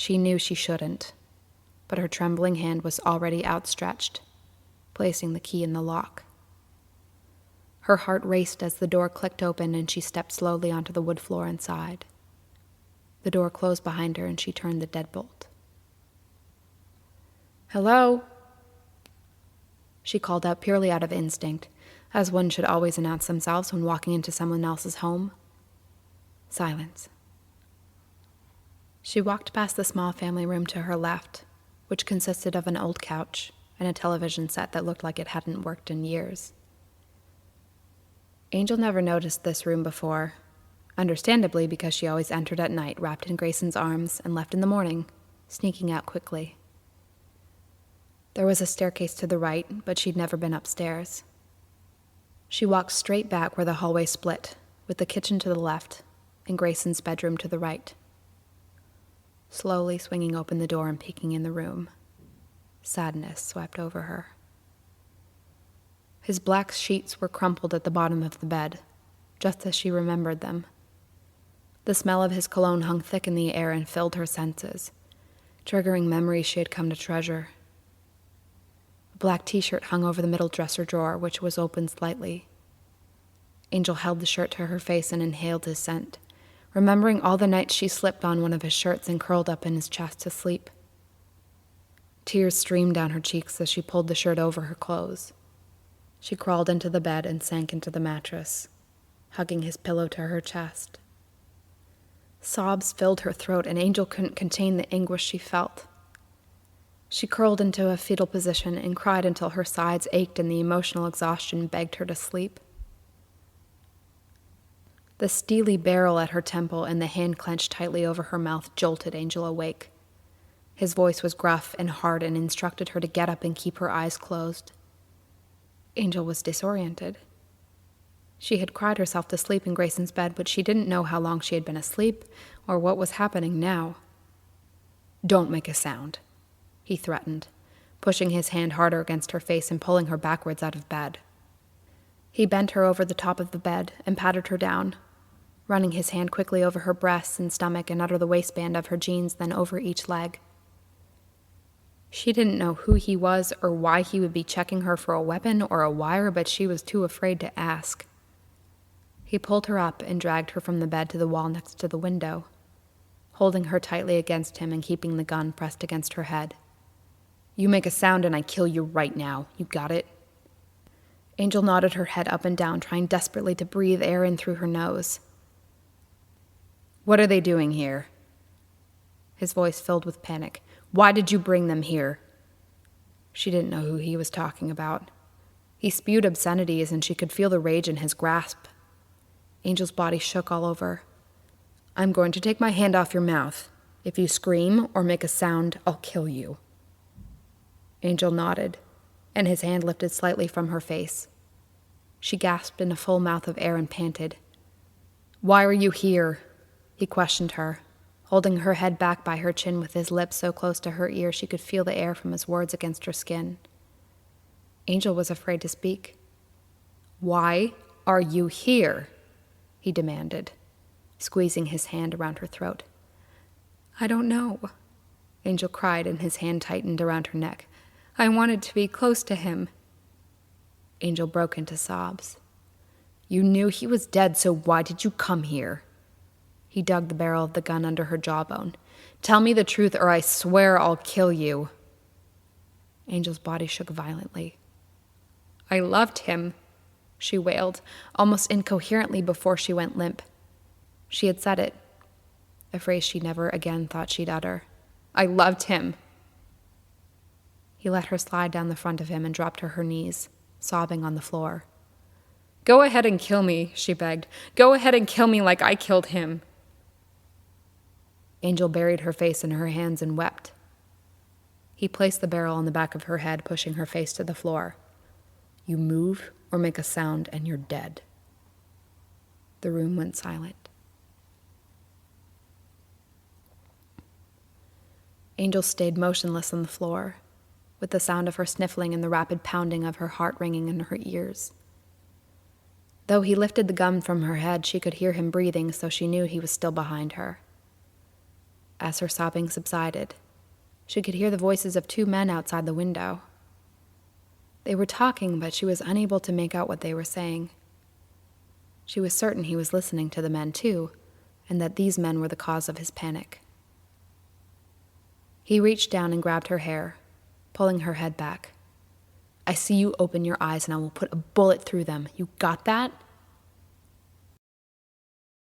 She knew she shouldn't, but her trembling hand was already outstretched, placing the key in the lock. Her heart raced as the door clicked open and she stepped slowly onto the wood floor inside. The door closed behind her and she turned the deadbolt. "Hello?" She called out purely out of instinct, as one should always announce themselves when walking into someone else's home. Silence. She walked past the small family room to her left, which consisted of an old couch and a television set that looked like it hadn't worked in years. Angel never noticed this room before, understandably because she always entered at night wrapped in Grayson's arms and left in the morning, sneaking out quickly. There was a staircase to the right, but she'd never been upstairs. She walked straight back where the hallway split, with the kitchen to the left and Grayson's bedroom to the right. Slowly swinging open the door and peeking in the room, sadness swept over her. His black sheets were crumpled at the bottom of the bed, just as she remembered them. The smell of his cologne hung thick in the air and filled her senses, triggering memories she had come to treasure. A black t-shirt hung over the middle dresser drawer, which was open slightly. Angel held the shirt to her face and inhaled his scent, remembering all the nights she slipped on one of his shirts and curled up in his chest to sleep. Tears streamed down her cheeks as she pulled the shirt over her clothes. She crawled into the bed and sank into the mattress, hugging his pillow to her chest. Sobs filled her throat, and Angel couldn't contain the anguish she felt. She curled into a fetal position and cried until her sides ached and the emotional exhaustion begged her to sleep. The steely barrel at her temple and the hand clenched tightly over her mouth jolted Angel awake. His voice was gruff and hard and instructed her to get up and keep her eyes closed. Angel was disoriented. She had cried herself to sleep in Grayson's bed, but she didn't know how long she had been asleep or what was happening now. "Don't make a sound," he threatened, pushing his hand harder against her face and pulling her backwards out of bed. He bent her over the top of the bed and patted her down, running his hand quickly over her breasts and stomach and under the waistband of her jeans, then over each leg. She didn't know who he was or why he would be checking her for a weapon or a wire, but she was too afraid to ask. He pulled her up and dragged her from the bed to the wall next to the window, holding her tightly against him and keeping the gun pressed against her head. "You make a sound and I kill you right now. You got it?" Angel nodded her head up and down, trying desperately to breathe air in through her nose. "What are they doing here?" His voice filled with panic. "Why did you bring them here?" She didn't know who he was talking about. He spewed obscenities and she could feel the rage in his grasp. Angel's body shook all over. "I'm going to take my hand off your mouth. If you scream or make a sound, I'll kill you." Angel nodded, and his hand lifted slightly from her face. She gasped in a full mouth of air and panted. "Why are you here?" he questioned her, holding her head back by her chin with his lips so close to her ear she could feel the air from his words against her skin. Angel was afraid to speak. "Why are you here?" he demanded, squeezing his hand around her throat. "I don't know," Angel cried, and his hand tightened around her neck. "I wanted to be close to him." Angel broke into sobs. "You knew he was dead, so why did you come here?" He dug the barrel of the gun under her jawbone. "Tell me the truth or I swear I'll kill you." Angel's body shook violently. "I loved him," she wailed, almost incoherently before she went limp. She had said it, a phrase she never again thought she'd utter. "I loved him." He let her slide down the front of him and dropped to her knees, sobbing on the floor. "Go ahead and kill me," she begged. "Go ahead and kill me like I killed him." Angel buried her face in her hands and wept. He placed the barrel on the back of her head, pushing her face to the floor. "You move or make a sound and you're dead." The room went silent. Angel stayed motionless on the floor, with the sound of her sniffling and the rapid pounding of her heart ringing in her ears. Though he lifted the gun from her head, she could hear him breathing, so she knew he was still behind her. as her sobbing subsided. She could hear the voices of 2 men outside the window. They were talking, but she was unable to make out what they were saying. She was certain he was listening to the men too, and that these men were the cause of his panic. He reached down and grabbed her hair, pulling her head back. "I see you open your eyes and I will put a bullet through them. You got that?"